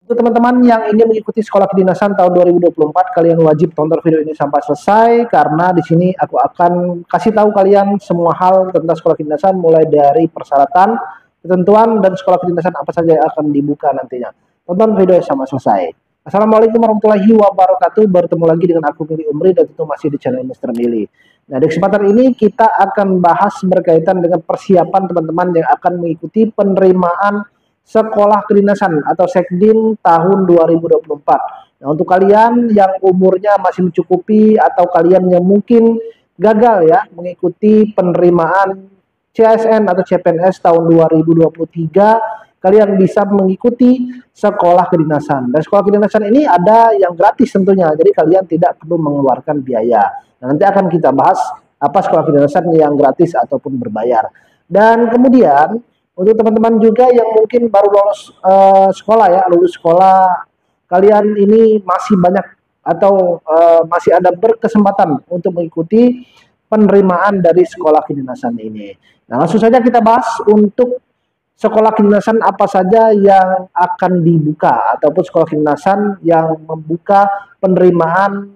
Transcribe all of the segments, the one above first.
Untuk teman-teman yang ingin mengikuti sekolah kedinasan tahun 2024, kalian wajib tonton video ini sampai selesai karena di sini aku akan kasih tahu kalian semua hal tentang sekolah kedinasan mulai dari persyaratan, ketentuan dan sekolah kedinasan apa saja yang akan dibuka nantinya. Tonton video sampai selesai. Assalamualaikum warahmatullahi wabarakatuh. Bertemu lagi dengan aku Mili Umri dan itu masih di channel Mr. Mili. Nah, di kesempatan ini kita akan bahas berkaitan dengan persiapan teman-teman yang akan mengikuti penerimaan sekolah kedinasan atau Sekdin tahun 2024. Nah, untuk kalian yang umurnya masih mencukupi atau kalian yang mungkin gagal ya mengikuti penerimaan CASN atau CPNS tahun 2023, kalian bisa mengikuti sekolah kedinasan. Dan sekolah kedinasan ini ada yang gratis tentunya, jadi kalian tidak perlu mengeluarkan biaya. Nah, nanti akan kita bahas apa sekolah kedinasan yang gratis ataupun berbayar. Dan kemudian untuk teman-teman juga yang mungkin baru lulus sekolah ya, lulus sekolah, kalian ini masih banyak atau masih ada berkesempatan untuk mengikuti penerimaan dari sekolah kedinasan ini. Nah, langsung saja kita bahas untuk sekolah kedinasan apa saja yang akan dibuka ataupun sekolah kedinasan yang membuka penerimaan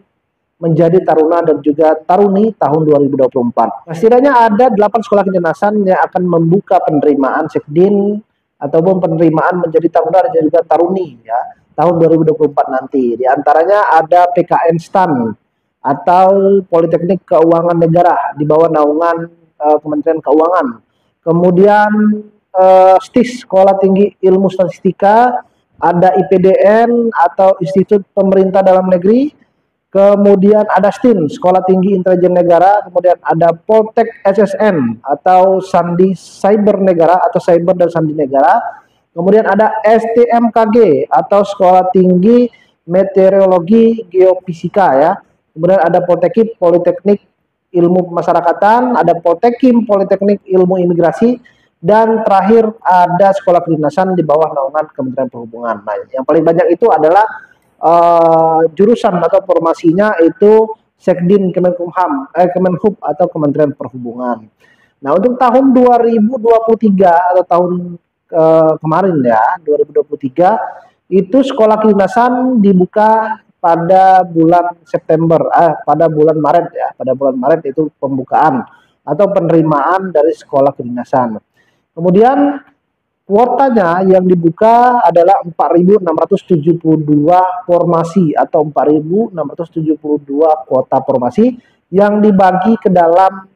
menjadi taruna dan juga taruni tahun 2024. Nah, setidaknya ada 8 sekolah kedinasan yang akan membuka penerimaan Sekdin ataupun penerimaan menjadi taruna dan juga taruni ya tahun 2024 nanti. Di antaranya ada PKN STAN atau Politeknik Keuangan Negara di bawah naungan Kementerian Keuangan. Kemudian STIS Sekolah Tinggi Ilmu Statistika, ada IPDN atau Institut Pemerintah Dalam Negeri. Kemudian ada STIN, Sekolah Tinggi Intelijen Negara, kemudian ada Poltek SSN atau Sandi Cyber Negara atau Cyber dan Sandi Negara. Kemudian ada STMKG atau Sekolah Tinggi Meteorologi Geofisika ya. Kemudian ada Poltekip, Politeknik Ilmu Pemasyarakatan, ada Poltekim, Politeknik Ilmu Imigrasi, dan terakhir ada sekolah kedinasan di bawah naungan Kementerian Perhubungan. Nah, yang paling banyak itu adalah jurusan atau formasinya itu Sekdin Kemenhub atau Kementerian Perhubungan. Nah, untuk tahun 2023 atau tahun kemarin ya, 2023 itu sekolah kedinasan dibuka pada bulan September, pada bulan Maret ya, pada bulan Maret itu pembukaan atau penerimaan dari sekolah kedinasan. Kemudian kuotanya yang dibuka adalah 4.672 formasi atau 4.672 kuota formasi yang dibagi ke dalam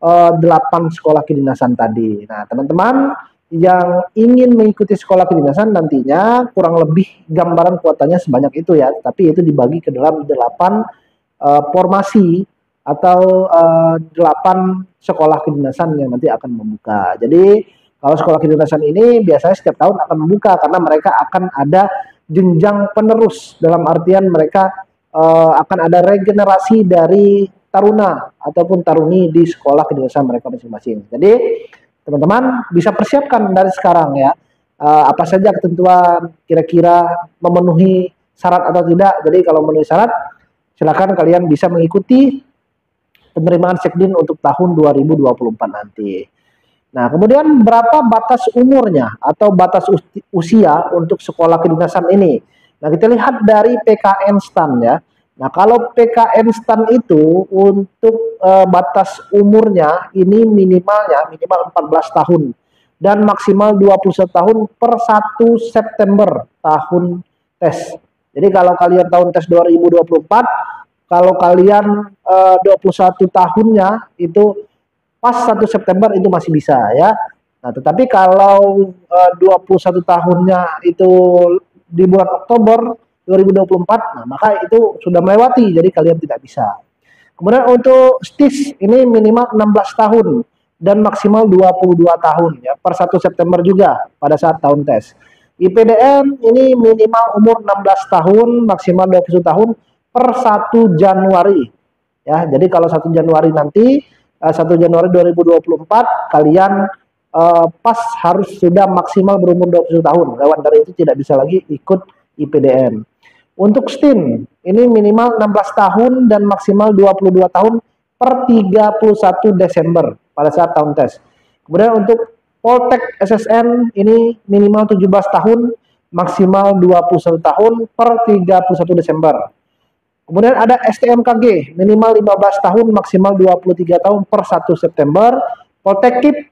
8 sekolah kedinasan tadi. Nah, teman-teman yang ingin mengikuti sekolah kedinasan nantinya kurang lebih gambaran kuotanya sebanyak itu ya, tapi itu dibagi ke dalam 8 formasi atau 8 sekolah kedinasan yang nanti akan membuka. Jadi kalau sekolah kedinasan ini biasanya setiap tahun akan membuka karena mereka akan ada jenjang penerus, dalam artian mereka akan ada regenerasi dari taruna ataupun taruni di sekolah kedinasan mereka masing-masing. Jadi teman-teman bisa persiapkan dari sekarang ya, apa saja ketentuan, kira-kira memenuhi syarat atau tidak. Jadi kalau memenuhi syarat, silakan kalian bisa mengikuti penerimaan Sekdin untuk tahun 2024 nanti. Nah, kemudian berapa batas umurnya atau batas usia untuk sekolah kedinasan ini? Nah, kita lihat dari PKN STAN ya. Nah, kalau PKN STAN itu untuk batas umurnya ini minimal 14 tahun dan maksimal 21 tahun per 1 September tahun tes. Jadi kalau kalian tahun tes 2024, kalau kalian 21 tahunnya itu pas 1 September itu masih bisa ya. Nah, tetapi kalau 21 tahunnya itu di bulan Oktober 2024, nah maka itu sudah melewati, jadi kalian tidak bisa. Kemudian untuk STIS ini minimal 16 tahun dan maksimal 22 tahun ya per 1 September juga pada saat tahun tes. IPDN ini minimal umur 16 tahun, maksimal 21 tahun per 1 Januari. Ya, jadi kalau 1 Januari nanti 1 Januari 2024 kalian pas harus sudah maksimal berumur 21 tahun. Lewat dari itu tidak bisa lagi ikut IPDN. Untuk STIN ini minimal 16 tahun dan maksimal 22 tahun per 31 Desember pada saat tahun tes. Kemudian untuk Poltek SSN ini minimal 17 tahun maksimal 21 tahun per 31 Desember. Kemudian ada STMKG, minimal 15 tahun, maksimal 23 tahun per 1 September. Poltekip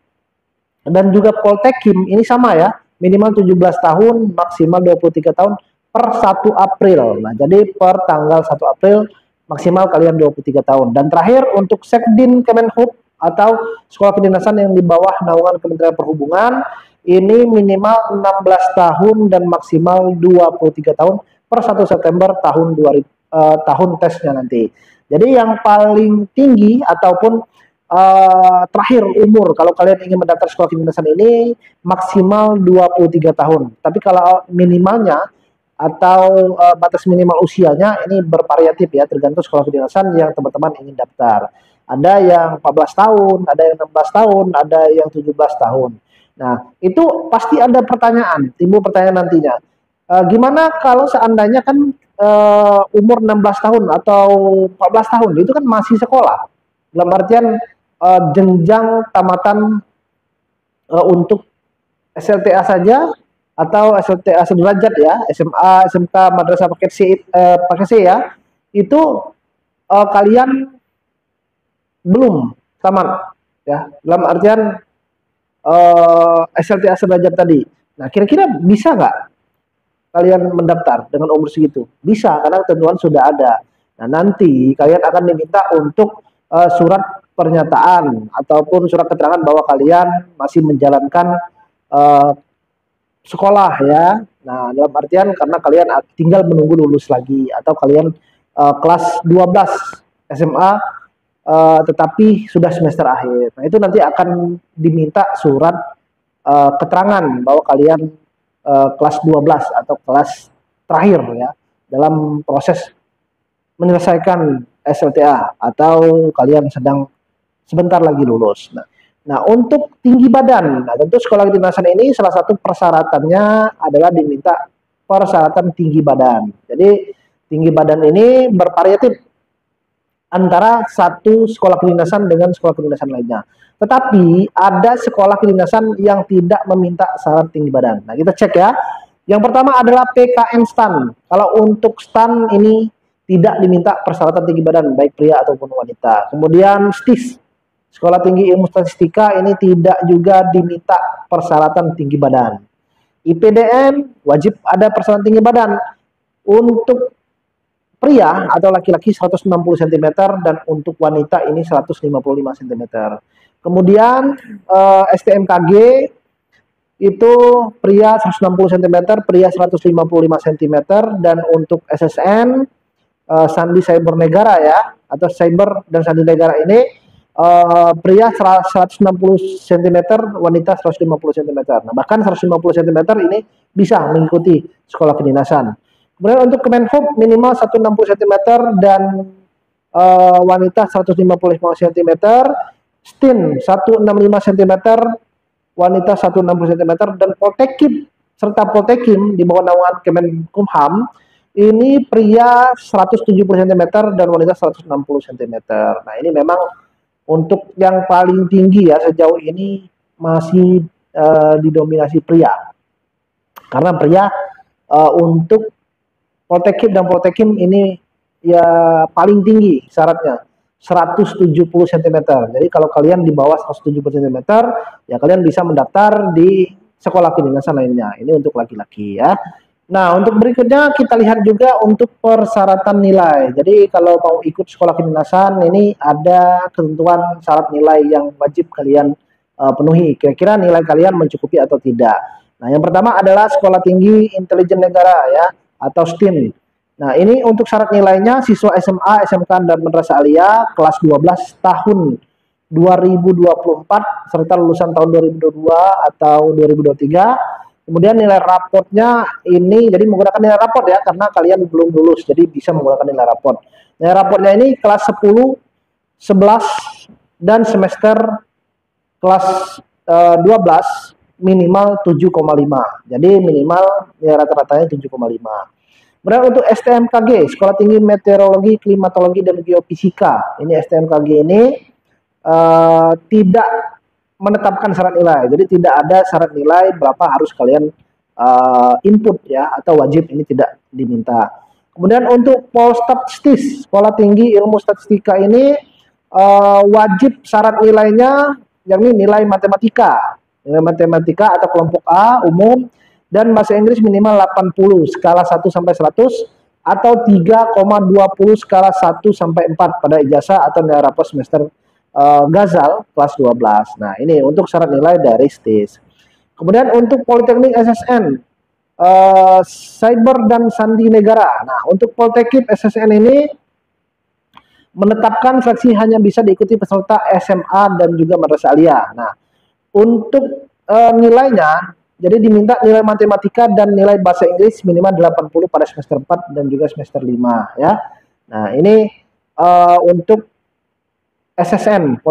dan juga Poltekim ini sama ya, minimal 17 tahun, maksimal 23 tahun per 1 April. Nah, jadi per tanggal 1 April maksimal kalian 23 tahun. Dan terakhir untuk Sekdin Kemenhub atau sekolah kedinasan yang di bawah naungan Kementerian Perhubungan, ini minimal 16 tahun dan maksimal 23 tahun per 1 September tahun 2000 tahun tesnya nanti. Jadi yang paling tinggi ataupun terakhir umur kalau kalian ingin mendaftar sekolah kedinasan ini maksimal 23 tahun. Tapi kalau minimalnya atau batas minimal usianya ini bervariatif ya, tergantung sekolah kedinasan yang teman-teman ingin daftar. Ada yang 14 tahun, ada yang 16 tahun, ada yang 17 tahun. Nah, itu pasti ada pertanyaan, timbul pertanyaan nantinya. Gimana kalau seandainya kan umur 16 tahun atau 14 tahun itu kan masih sekolah, dalam artian jenjang tamatan untuk SLTA saja atau SLTA sederajat ya, SMA, SMK, madrasah paket C ya, itu kalian belum tamat ya, dalam artian SLTA sederajat tadi. Nah, kira-kira bisa nggak kalian mendaftar dengan umur segitu? Bisa, karena ketentuan sudah ada. Nah, nanti kalian akan diminta untuk surat pernyataan ataupun surat keterangan bahwa kalian masih menjalankan sekolah ya. Nah, dalam artian karena kalian tinggal menunggu lulus lagi atau kalian kelas 12 SMA tetapi sudah semester akhir. Nah, itu nanti akan diminta surat keterangan bahwa kalian kelas 12 atau kelas terakhir ya dalam proses menyelesaikan SLTA atau kalian sedang sebentar lagi lulus. Nah, untuk tinggi badan, nah tentu sekolah kedinasan ini salah satu persyaratannya adalah diminta persyaratan tinggi badan. Jadi tinggi badan ini bervariatif antara satu sekolah kedinasan dengan sekolah kedinasan lainnya. Tetapi ada sekolah kedinasan yang tidak meminta syarat tinggi badan. Nah, kita cek ya. Yang pertama adalah PKN STAN. Kalau untuk STAN ini tidak diminta persyaratan tinggi badan, baik pria ataupun wanita. Kemudian STIS, Sekolah Tinggi Ilmu Statistika, ini tidak juga diminta persyaratan tinggi badan. IPDN, wajib ada persyaratan tinggi badan. Untuk pria atau laki-laki 160 cm dan untuk wanita ini 155 cm. Kemudian STMKG itu pria 160 cm, pria 155 cm, dan untuk SSN Sandi Cyber Negara ya, atau Cyber dan Sandi Negara ini pria 160 cm, wanita 150 cm. Nah, bahkan 150 cm ini bisa mengikuti sekolah kedinasan. Kemudian untuk Kemenhub minimal 160 cm dan wanita 155 cm, STIN 165 cm, wanita 160 cm, dan Poltekim serta Poltekim di bawah naungan Kemenkumham ini pria 170 cm dan wanita 160 cm. Nah, ini memang untuk yang paling tinggi ya sejauh ini masih didominasi pria. Karena pria untuk Poltekim dan Poltekim ini ya paling tinggi syaratnya 170 cm. Jadi kalau kalian di bawah 170 cm ya kalian bisa mendaftar di sekolah kedinasan lainnya. Ini untuk laki-laki ya. Nah, untuk berikutnya kita lihat juga untuk persyaratan nilai. Jadi kalau mau ikut sekolah kedinasan ini ada ketentuan syarat nilai yang wajib kalian penuhi. Kira-kira nilai kalian mencukupi atau tidak. Nah, yang pertama adalah Sekolah Tinggi Intelijen Negara ya atau STIN. Nah, ini untuk syarat nilainya siswa SMA, SMK, dan Madrasah Aliyah kelas 12 tahun 2024 serta lulusan tahun 2022 atau 2023. Kemudian nilai rapotnya ini jadi menggunakan nilai rapot ya karena kalian belum lulus jadi bisa menggunakan nilai rapot. Nilai rapotnya ini kelas 10, 11 dan semester kelas 12 minimal 7,5. Jadi minimal nilai rata-ratanya 7,5. Kemudian untuk STMKG, Sekolah Tinggi Meteorologi, Klimatologi, dan Geofisika. Ini STMKG ini tidak menetapkan syarat nilai. Jadi tidak ada syarat nilai berapa harus kalian input ya, atau wajib, ini tidak diminta. Kemudian untuk Polstatistis, Sekolah Tinggi Ilmu Statistika ini wajib syarat nilainya yakni nilai matematika atau kelompok A umum dan bahasa Inggris minimal 80 skala 1 sampai 100 atau 3,20 skala 1 sampai 4 pada ijazah atau nilai rapor semester Ghazal kelas 12. Nah, ini untuk syarat nilai dari STIS. Kemudian untuk Politeknik SSN, Cyber dan Sandi Negara. Nah, untuk Politeknik SSN ini menetapkan seleksi hanya bisa diikuti peserta SMA dan juga madrasah aliyah. Nah, untuk nilainya, jadi diminta nilai matematika dan nilai bahasa Inggris minimal 80 pada semester 4 dan juga semester 5 ya. Nah, ini untuk SSN,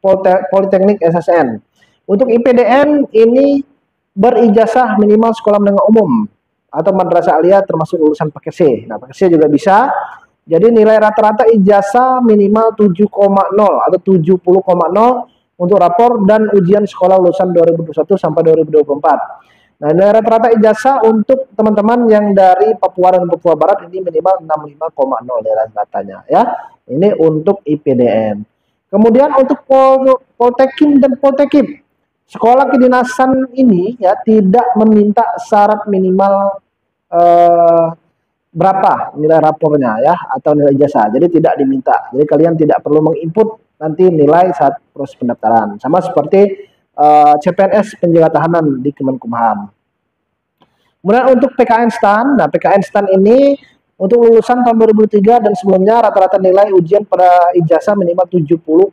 Politeknik SSN. Untuk IPDN ini berijazah minimal sekolah menengah umum atau madrasah aliyah termasuk lulusan paket C. Nah, paket C juga bisa. Jadi nilai rata-rata ijazah minimal 7,0 atau 70,0 untuk rapor dan ujian sekolah lulusan 2021 sampai 2024. Nah, nilai rata-rata ijazah untuk teman-teman yang dari Papua dan Papua Barat ini minimal 65,0 nilai ratanya ya. Ini untuk IPDN. Kemudian untuk Poltekim dan Poltekip, sekolah kedinasan ini ya tidak meminta syarat minimal berapa nilai rapornya ya atau nilai ijazah, jadi tidak diminta. Jadi kalian tidak perlu menginput nanti nilai saat proses pendaftaran, sama seperti CPNS penjaga tahanan di Kemenkumham. Kemudian untuk PKN STAN, nah PKN STAN ini untuk lulusan tahun 2003 dan sebelumnya rata-rata nilai ujian pada ijazah minimal 70,0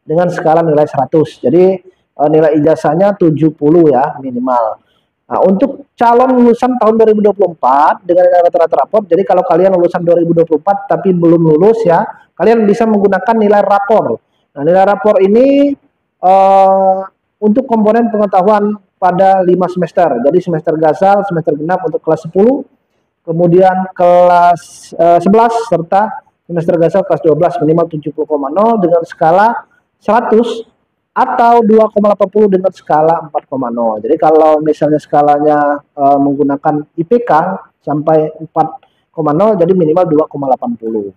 dengan skala nilai 100. Jadi nilai ijazahnya 70 ya minimal. Nah, untuk calon lulusan tahun 2024 dengan rata-rata rapor, jadi kalau kalian lulusan 2024 tapi belum lulus ya, kalian bisa menggunakan nilai rapor. Nah, nilai rapor ini untuk komponen pengetahuan pada 5 semester. Jadi semester Ghazal, semester genap untuk kelas 10, kemudian kelas 11 serta semester Ghazal kelas 12 minimal 70,0 dengan skala 100 atau 2,80 dengan skala 4,0. Jadi kalau misalnya skalanya menggunakan IPK sampai 4,0 jadi minimal 2,80.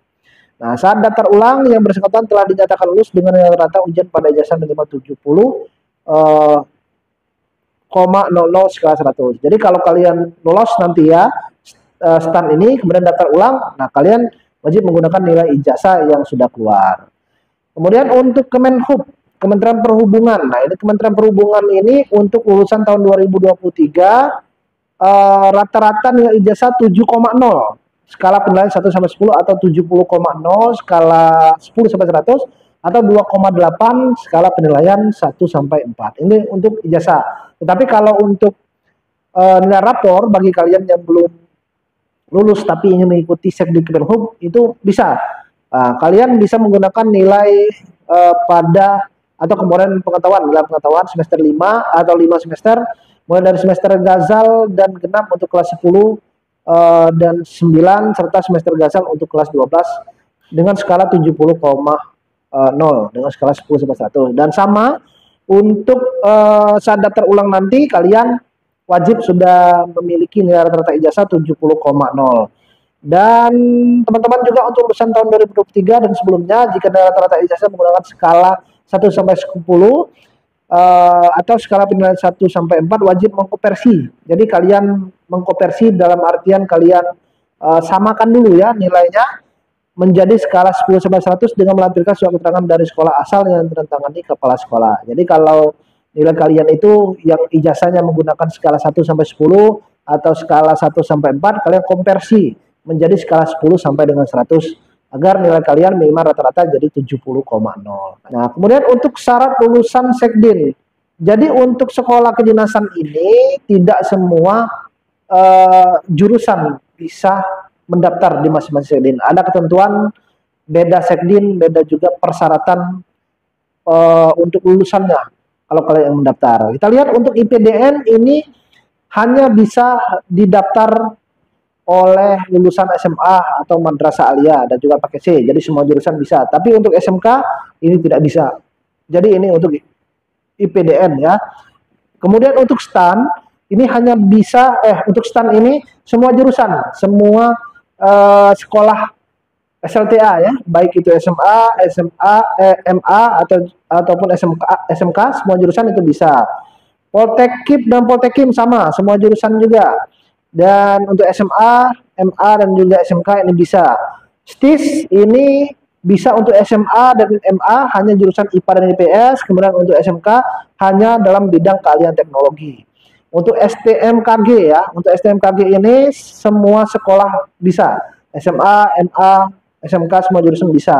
Nah, saat daftar ulang yang bersangkutan telah dinyatakan lulus dengan rata-rata ujian pada ijazah minimal 70,00 skala 100. Jadi kalau kalian lolos nanti ya STAN ini kemudian daftar ulang, nah kalian wajib menggunakan nilai ijazah yang sudah keluar. Kemudian untuk Kemenhub, Kementerian Perhubungan. Nah, ini Kementerian Perhubungan ini untuk lulusan tahun 2023 rata-rata nilai ijazah 7,0 skala penilaian 1 sampai 10 atau 70,0 skala 10 sampai 100 atau 2,8 skala penilaian 1 sampai 4. Ini untuk ijazah. Tetapi kalau untuk nilai rapor bagi kalian yang belum lulus tapi ingin mengikuti Sekdi Kemenhub itu bisa. Kalian bisa menggunakan nilai pada atau komponen pengetahuan, nilai pengetahuan semester 5 atau 5 semester, mulai dari semester Ghazal dan genap untuk kelas 10 dan 9 serta semester Ghazal untuk kelas 12 dengan skala 70,0 dengan skala 10 sampai 100. Dan sama untuk saat daftar ulang nanti kalian wajib sudah memiliki nilai rata-rata ijazah 70,0. Dan teman-teman juga untuk lulusan tahun 2023 dan sebelumnya jika nilai rata-rata ijazah menggunakan skala 1 sampai 10 atau skala penilaian 1 sampai 4 wajib mengkonversi. Jadi kalian mengkonversi dalam artian kalian samakan dulu ya nilainya menjadi skala 10 sampai 100 dengan melampirkan surat keterangan dari sekolah asal yang ditandatangani kepala sekolah. Jadi kalau nilai kalian itu yang ijazahnya menggunakan skala 1 sampai 10 atau skala 1 sampai 4, kalian konversi menjadi skala 10 sampai dengan 100 agar nilai kalian minimal rata-rata jadi 70,0. Nah, kemudian untuk syarat lulusan Sekdin. Jadi untuk sekolah kedinasan ini tidak semua jurusan bisa mendaftar di masing-masing Sekdin. Ada ketentuan beda Sekdin, beda juga persyaratan untuk lulusannya kalau kalian yang mendaftar. Kita lihat untuk IPDN ini hanya bisa didaftar oleh lulusan SMA atau madrasah aliyah dan juga paket C. Jadi semua jurusan bisa. Tapi untuk SMK ini tidak bisa. Jadi ini untuk IPDN ya. Kemudian untuk STAN, ini hanya bisa untuk STAN ini semua jurusan, semua sekolah SLTA ya, baik itu SMA, MA ataupun SMK, semua jurusan itu bisa. Poltekkip dan Poltekim sama, semua jurusan juga. Dan untuk SMA, MA dan juga SMK ini bisa. STIS ini bisa untuk SMA dan MA hanya jurusan IPA dan IPS, kemudian untuk SMK hanya dalam bidang keahlian teknologi. Untuk STMKG ya, untuk STMKG ini semua sekolah bisa, SMA, MA, SMK semua jurusan bisa.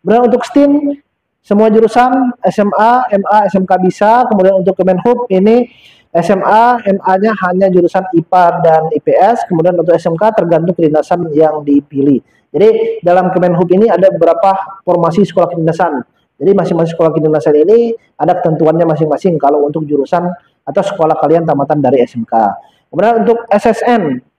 Kemudian untuk STIM semua jurusan SMA, MA, SMK bisa. Kemudian untuk Kemenhub ini SMA, MA-nya hanya jurusan IPA dan IPS. Kemudian untuk SMK tergantung kedinasan yang dipilih. Jadi dalam Kemenhub ini ada beberapa formasi sekolah kedinasan. Jadi masing-masing sekolah kedinasan ini ada ketentuannya masing-masing kalau untuk jurusan atau sekolah kalian tamatan dari SMK. Kemudian untuk SSN,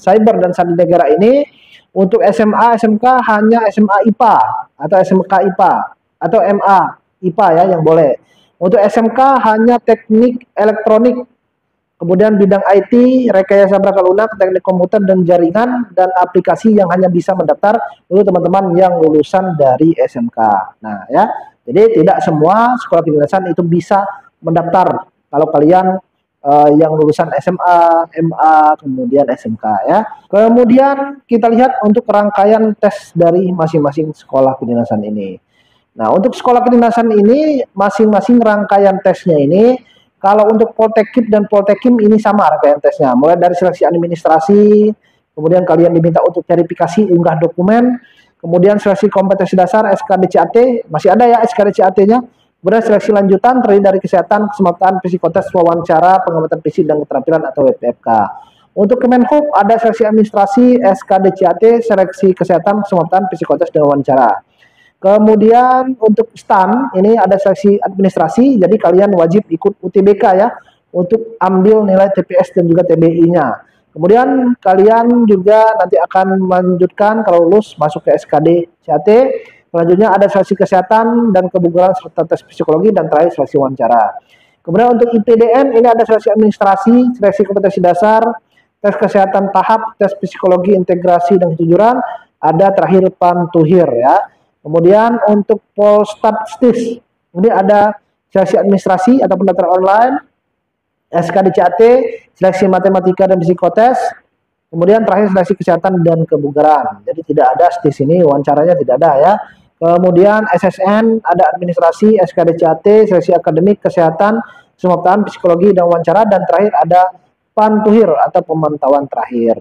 Cyber dan Sandi Negara ini untuk SMA, SMK hanya SMA IPA atau SMK IPA atau MA IPA ya yang boleh. Untuk SMK hanya teknik elektronik, kemudian bidang IT, rekayasa perangkat lunak, teknik komputer dan jaringan, dan aplikasi yang hanya bisa mendaftar untuk teman-teman yang lulusan dari SMK. Nah ya, jadi tidak semua sekolah kedinasan itu bisa mendaftar kalau kalian yang lulusan SMA, MA, kemudian SMK ya. Kemudian kita lihat untuk rangkaian tes dari masing-masing sekolah kedinasan ini. Nah, untuk sekolah kedinasan ini masing-masing rangkaian tesnya ini kalau untuk Poltekkip dan Poltekim ini sama rangkaian tesnya. Mulai dari seleksi administrasi, kemudian kalian diminta untuk verifikasi unggah dokumen, kemudian seleksi kompetensi dasar SKDCAT, masih ada ya SKDCAT-nya. Kemudian seleksi lanjutan terdiri dari kesehatan, keselamatan, psikotes, wawancara, pengamatan fisik dan keterampilan atau WPFK. Untuk Kemenhub ada seleksi administrasi, SKDCAT, seleksi kesehatan, keselamatan, psikotes dan wawancara. Kemudian untuk STAN ini ada seleksi administrasi, jadi kalian wajib ikut UTBK ya untuk ambil nilai TPS dan juga TBI-nya. Kemudian kalian juga nanti akan melanjutkan kalau lulus masuk ke SKDCAT. Selanjutnya ada seleksi kesehatan dan kebugaran serta tes psikologi dan terakhir seleksi wawancara. Kemudian untuk IPDN ini ada seleksi administrasi, seleksi kompetensi dasar, tes kesehatan tahap, tes psikologi, integrasi dan kejujuran, ada terakhir pantuhir ya. Kemudian untuk Polstat-STIS ini ada seleksi administrasi atau pendaftaran online, SKDCAT, seleksi matematika dan psikotes, kemudian terakhir seleksi kesehatan dan kebugaran. Jadi tidak ada STIS ini, wawancaranya tidak ada ya. Kemudian SSN ada administrasi, SKDCAT, seleksi akademik, kesehatan, keselamatan, psikologi dan wawancara, dan terakhir ada pantuhir atau pemantauan terakhir.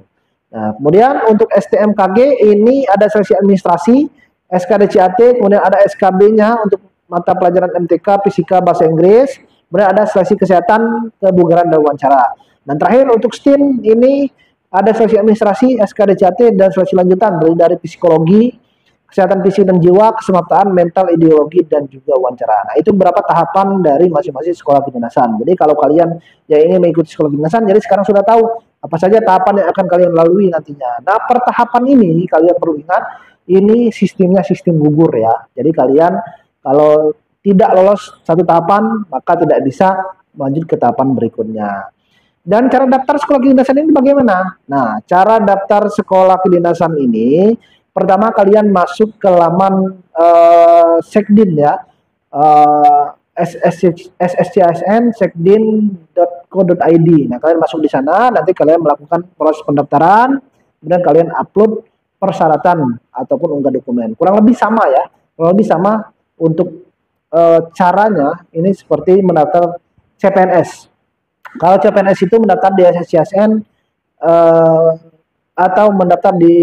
Nah, kemudian untuk STMKG ini ada seleksi administrasi, SKDCAT, kemudian ada SKB-nya untuk mata pelajaran MTK, fisika, bahasa Inggris, kemudian ada seleksi kesehatan, kebugaran dan wawancara. Dan terakhir untuk STIM ini ada seleksi administrasi, SKDCAT, dan seleksi lanjutan dari psikologi, kesehatan fisik dan jiwa, keselamatan, mental, ideologi, dan juga wawancara. Nah, itu beberapa tahapan dari masing-masing sekolah kedinasan. Jadi kalau kalian yang ingin mengikuti sekolah kedinasan, jadi sekarang sudah tahu apa saja tahapan yang akan kalian lalui nantinya. Nah, per tahapan ini kalian perlu ingat, ini sistemnya sistem gugur ya. Jadi kalian kalau tidak lolos satu tahapan, maka tidak bisa lanjut ke tahapan berikutnya. Dan cara daftar sekolah kedinasan ini bagaimana? Nah, cara daftar sekolah kedinasan ini pertama kalian masuk ke laman Sekdin ya, sscsn sekdin.co.id. Nah, kalian masuk di sana, nanti kalian melakukan proses pendaftaran, kemudian kalian upload persyaratan ataupun unggah dokumen. Kurang lebih sama ya, kurang lebih sama untuk caranya ini seperti mendaftar CPNS. Kalau CPNS itu mendaftar di SSCSN atau mendaftar di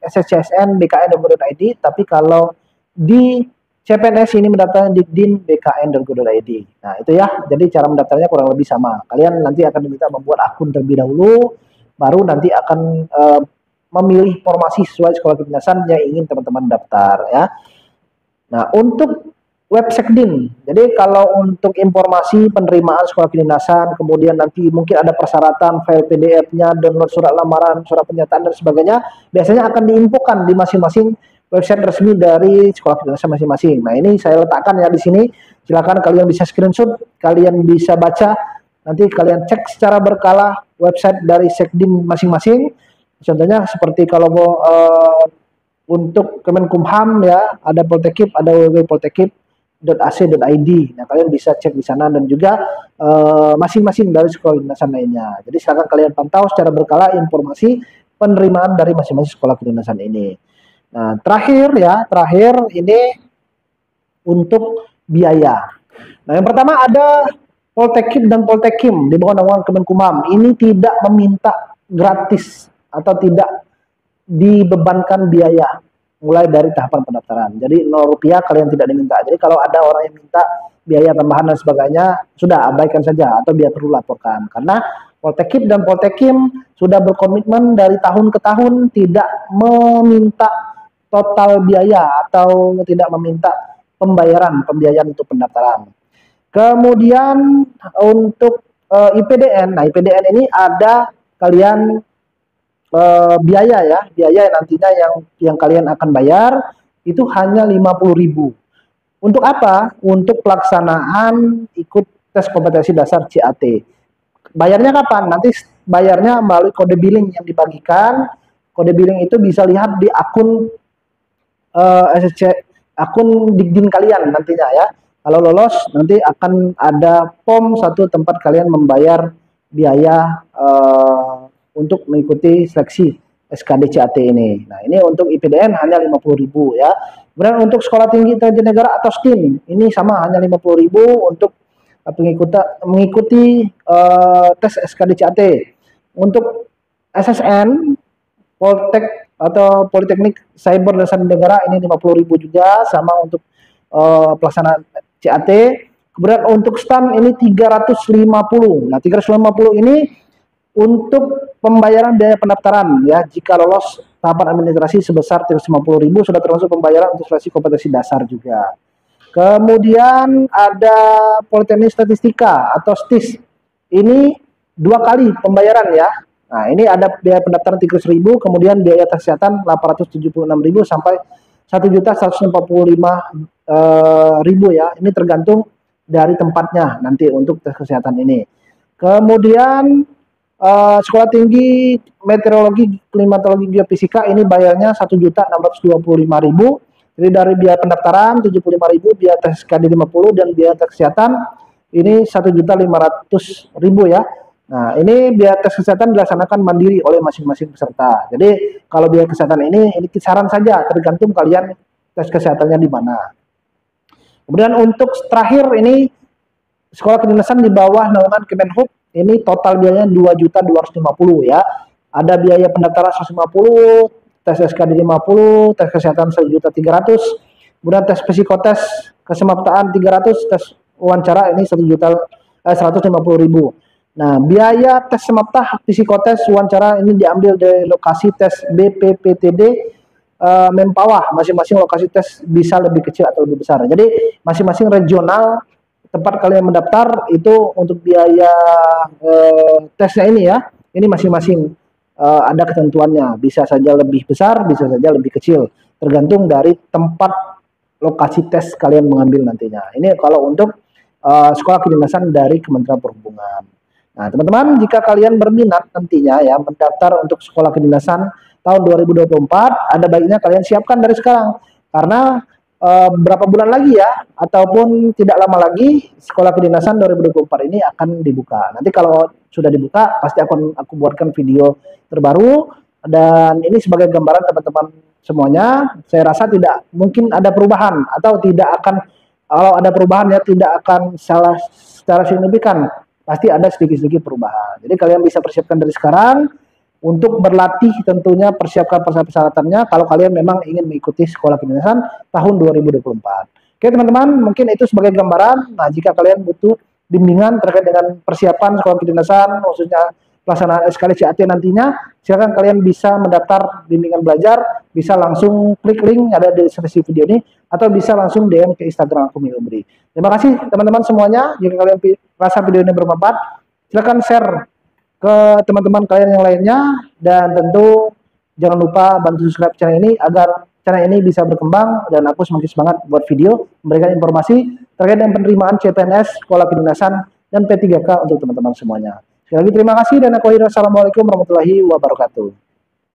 SSCSN bkn.go.id, tapi kalau di CPNS ini mendaftar di DIN bkn.go.id. Nah, itu ya. Jadi cara mendaftarnya kurang lebih sama. Kalian nanti akan diminta membuat akun terlebih dahulu, baru nanti akan memilih formasi sesuai sekolah kedinasan yang ingin teman-teman daftar ya. Nah, untuk web Sekdin. Jadi kalau untuk informasi penerimaan sekolah kedinasan, kemudian nanti mungkin ada persyaratan, file PDF-nya, download surat lamaran, surat pernyataan dan sebagainya, biasanya akan diinfokan di masing-masing website resmi dari sekolah kedinasan masing-masing. Nah, ini saya letakkan ya di sini. Silakan kalian bisa screenshot, kalian bisa baca, nanti kalian cek secara berkala website dari Sekdim masing-masing. Contohnya seperti kalau untuk Kemenkumham ya, ada Poltekip, ada www.poltekip.ac.id. Nah, kalian bisa cek di sana dan juga masing-masing dari sekolah kedinasan lainnya. Jadi silakan kalian pantau secara berkala informasi penerimaan dari masing-masing sekolah kedinasan ini. Nah, terakhir ini untuk biaya. Nah, yang pertama ada Poltekip dan Poltekim di bawah naungan Kemenkumham. Ini tidak meminta gratis atau tidak dibebankan biaya mulai dari tahapan pendaftaran. Jadi 0 rupiah kalian tidak diminta. Jadi kalau ada orang yang minta biaya tambahan dan sebagainya, sudah abaikan saja atau biar perlu laporkan. Karena Poltekip dan Poltekim sudah berkomitmen dari tahun ke tahun tidak meminta total biaya atau tidak meminta pembiayaan untuk pendaftaran. Kemudian untuk IPDN, nah IPDN ini ada kalian biaya nantinya yang kalian akan bayar itu hanya 50.000. Untuk apa? Untuk pelaksanaan ikut tes kompetensi dasar CAT. Bayarnya kapan? Nanti bayarnya melalui kode billing yang dibagikan. Kode billing itu bisa lihat di akun akun Digdin kalian nantinya ya. Kalau lolos nanti akan ada POM satu tempat kalian membayar biaya untuk mengikuti seleksi SKD CAT ini. Nah, ini untuk IPDN hanya 50.000 ya. Kemudian untuk sekolah tinggi intelijen negara atau STIN, ini sama hanya 50.000 untuk mengikuti tes SKD CAT. Untuk SSN, Poltek atau Politeknik Cyber dan Sandi Negara ini 50.000 juga, sama untuk pelaksanaan CAT. Kemudian untuk STAN ini 350. Nah, 350 ini untuk pembayaran biaya pendaftaran ya, jika lolos tahapan administrasi sebesar 350.000 sudah termasuk pembayaran untuk seleksi kompetensi dasar juga. Kemudian ada Politeknik Statistika atau STIS. Ini 2 kali pembayaran ya. Nah, ini ada biaya pendaftaran 300.000, kemudian biaya tes kesehatan 876.000 sampai 1.145.000 ya. Ini tergantung dari tempatnya nanti untuk tes kesehatan ini. Kemudian sekolah tinggi meteorologi, klimatologi, geofisika ini bayarnya 1.625.000. Jadi dari biaya pendaftaran 75.000, biaya tes KD 50 dan biaya tes kesehatan ini 1.500.000 ya. Nah, ini biaya tes kesehatan dilaksanakan mandiri oleh masing-masing peserta. Jadi kalau biaya kesehatan ini kisaran saja, tergantung kalian tes kesehatannya di mana. Kemudian untuk terakhir ini sekolah kedinasan di bawah naungan Kemenhub. Ini total biayanya 2.250 ya. Ada biaya pendaftaran 150, tes SKD 50, tes kesehatan 1.300.000, kemudian tes psikotes kesemaptaan 300, tes wawancara ini 1.150.000. Nah, biaya tes semaptah psikotes wawancara ini diambil dari lokasi tes BPPTD Mempawah. Masing-masing lokasi tes bisa lebih kecil atau lebih besar. Jadi masing-masing regional tempat kalian mendaftar itu untuk biaya tesnya ini ya, ini masing-masing ada ketentuannya, bisa saja lebih besar, bisa saja lebih kecil, tergantung dari tempat lokasi tes kalian mengambil nantinya. Ini kalau untuk sekolah kedinasan dari Kementerian Perhubungan. Nah, teman-teman, jika kalian berminat nantinya ya mendaftar untuk sekolah kedinasan tahun 2024, ada baiknya kalian siapkan dari sekarang, karena berapa bulan lagi ya, ataupun tidak lama lagi sekolah kedinasan 2024 ini akan dibuka. Nanti kalau sudah dibuka pasti akan aku buatkan video terbaru, dan ini sebagai gambaran teman-teman semuanya. Saya rasa tidak mungkin ada perubahan, atau tidak akan, kalau ada perubahan ya tidak akan salah secara signifikan, pasti ada sedikit-sedikit perubahan. Jadi kalian bisa persiapkan dari sekarang untuk berlatih, tentunya persiapkan persyaratannya kalau kalian memang ingin mengikuti sekolah kedinasan tahun 2024. Oke teman-teman, mungkin itu sebagai gambaran. Nah, jika kalian butuh bimbingan terkait dengan persiapan sekolah kedinasan, khususnya pelaksanaan SKD CAT nantinya, silakan kalian bisa mendaftar bimbingan belajar, bisa langsung klik link ada di deskripsi video ini, atau bisa langsung DM ke Instagram aku Milubri. Terima kasih teman-teman semuanya. Jika kalian rasa video ini bermanfaat, silakan share ke teman-teman kalian yang lainnya, dan tentu jangan lupa bantu subscribe channel ini agar channel ini bisa berkembang dan aku semakin semangat buat video memberikan informasi terkait dengan penerimaan CPNS, Sekolah Kedinasan, dan P3K untuk teman-teman semuanya. Sekali lagi terima kasih dan aku akhiri. Assalamualaikum warahmatullahi wabarakatuh.